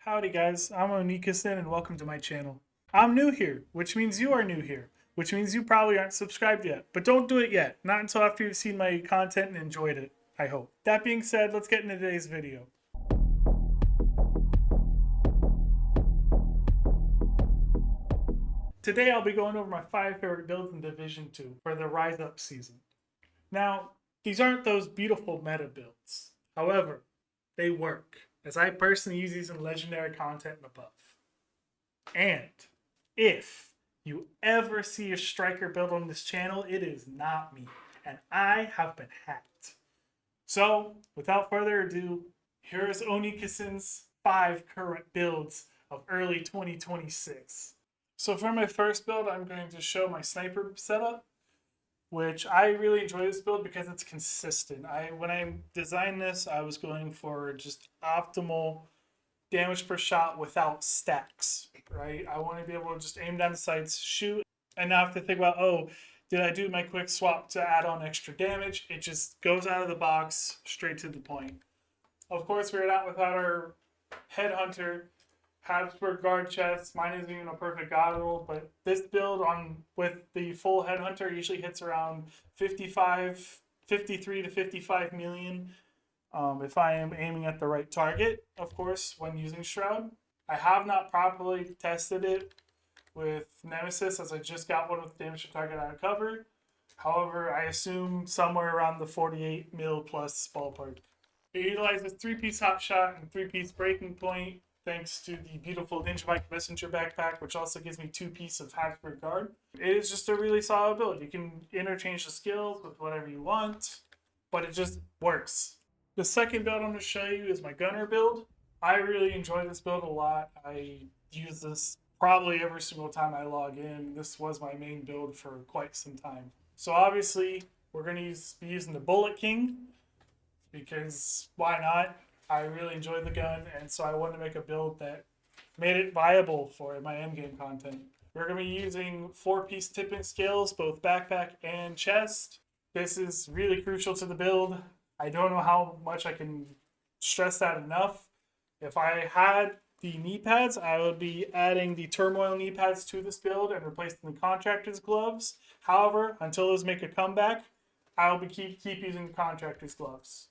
Howdy guys, I'm Onikasin and welcome to my channel. I'm new here, which means you are new here, which means you probably aren't subscribed yet. But don't do it yet, not until after you've seen my content and enjoyed it, I hope. That being said, let's get into today's video. Today I'll be going over my 5 favorite builds in Division 2 for the Rise Up season. Now, these aren't those beautiful meta builds. However, they work, as I personally use these in legendary content and above. And if you ever see a striker build on this channel, it is not me, and I have been hacked. So, without further ado, here is Onikasin's 5 current builds of early 2026. So for my first build, I'm going to show my sniper setup, which I really enjoy this build because it's consistent. When I designed this, I was going for just optimal damage per shot without stacks, right? I want to be able to just aim down the sights, shoot, and not have to think about, oh, did I do my quick swap to add on extra damage? It just goes out of the box, straight to the point. Of course, we're not without our Headhunter, Habsburg guard chest. Mine isn't even a perfect god roll, but this build with the full Headhunter usually hits around 53 to 55 million if I am aiming at the right target, of course, when using Shroud. I have not properly tested it with Nemesis, as I just got one with damage to target out of cover. However, I assume somewhere around the 48 mil plus ballpark. It utilizes 3-piece hot shot and 3-piece breaking point, thanks to the beautiful Ninja Mike Messenger backpack, which also gives me 2-piece of Habsburg guard. It is just a really solid build. You can interchange the skills with whatever you want, but it just works. The second build I'm going to show you is my Gunner build. I really enjoy this build a lot. I use this probably every single time I log in. This was my main build for quite some time. So obviously, we're going to be using the Bullet King, because why not? I really enjoyed the gun, and so I wanted to make a build that made it viable for my endgame content. We're going to be using 4-piece tipping scales, both backpack and chest. This is really crucial to the build. I don't know how much I can stress that enough. If I had the knee pads, I would be adding the Turmoil knee pads to this build and replacing the Contractor's gloves. However, until those make a comeback, I'll be keep using the Contractor's gloves.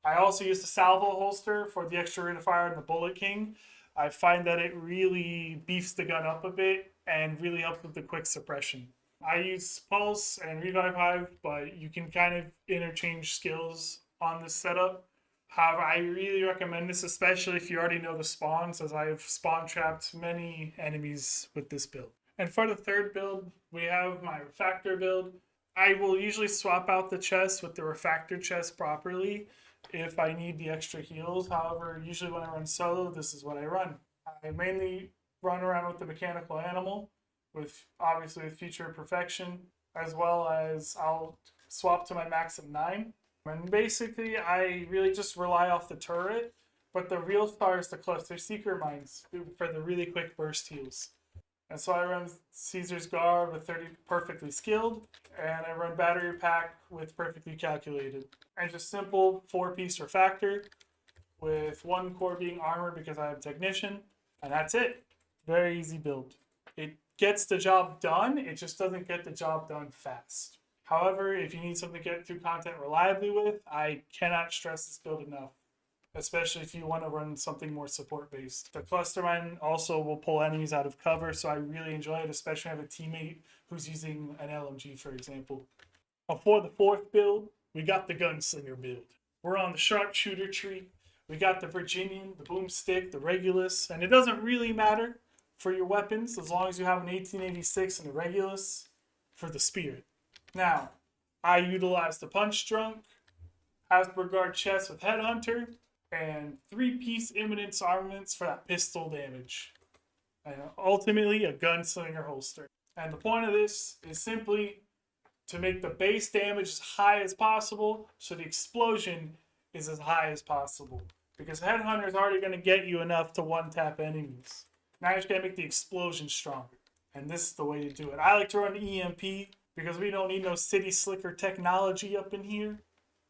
I also use the Salvo holster for the extra rate of fire and the Bullet King. I find that it really beefs the gun up a bit and really helps with the quick suppression. I use Pulse and Revive Hive, but you can kind of interchange skills on this setup. However, I really recommend this, especially if you already know the spawns, as I have spawn trapped many enemies with this build. And for the third build, we have my Refactor build. I will usually swap out the chest with the Refactor chest properly if I need the extra heals. However, usually when I run solo, this is what I run. I mainly run around with the Mechanical Animal, obviously with Future Perfection, as well as I'll swap to my max of 9. And basically, I really just rely off the turret, but the real star is the Cluster Seeker Mines for the really quick burst heals. And so I run Caesar's Guard with 30 perfectly skilled, and I run Battery Pack with perfectly calculated. And just simple 4-piece Refactor with 1 core being armor because I have Technician, and that's it. Very easy build. It gets the job done, it just doesn't get the job done fast. However, if you need something to get through content reliably with, I cannot stress this build enough, especially if you want to run something more support-based. The Cluster Mine also will pull enemies out of cover, so I really enjoy it, especially when I have a teammate who's using an LMG, for example. For the fourth build, we got the Gunslinger build. We're on the Sharpshooter tree. We got the Virginian, the Boomstick, the Regulus, and it doesn't really matter for your weapons as long as you have an 1886 and a Regulus for the Spirit. Now, I utilize the Punch Drunk, Habsburg guard chest with Headhunter, and 3-piece Imminence armaments for that pistol damage. And ultimately, a Gunslinger holster. And the point of this is simply to make the base damage as high as possible, so the explosion is as high as possible. Because Headhunter is already going to get you enough to one-tap enemies. Now you're just going to make the explosion stronger. And this is the way to do it. I like to run EMP, because we don't need no City Slicker technology up in here.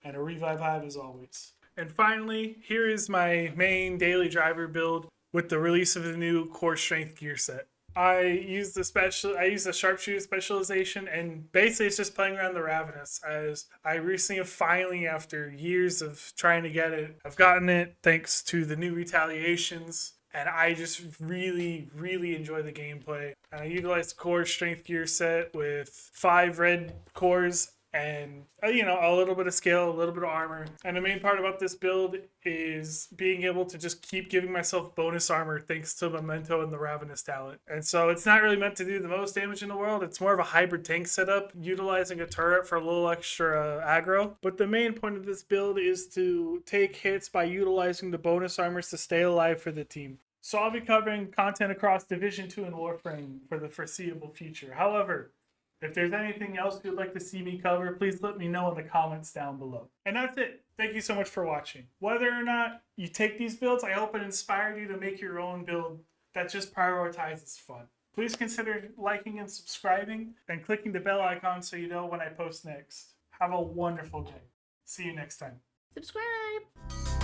And a Revive Hive as always. And finally, here is my main daily driver build, with the release of the new core strength gear set. I use the sharpshooter specialization, and basically it's just playing around the Ravenous, as I recently have finally, after years of trying to get it, I've gotten it thanks to the new retaliations, and I just really, really enjoy the gameplay. And I utilize the core strength gear set with 5 red cores and a little bit of skill, a little bit of armor. And the main part about this build is being able to just keep giving myself bonus armor thanks to Memento and the Ravenous talent. And so it's not really meant to do the most damage in the world. It's more of a hybrid tank setup, utilizing a turret for a little extra aggro. But the main point of this build is to take hits by utilizing the bonus armors to stay alive for the team. So I'll be covering content across Division 2 and Warframe for the foreseeable future. However, if there's anything else you'd like to see me cover, please let me know in the comments down below. And that's it. Thank you so much for watching. Whether or not you take these builds, I hope it inspired you to make your own build that just prioritizes fun. Please consider liking and subscribing and clicking the bell icon so you know when I post next. Have a wonderful day. See you next time. Subscribe!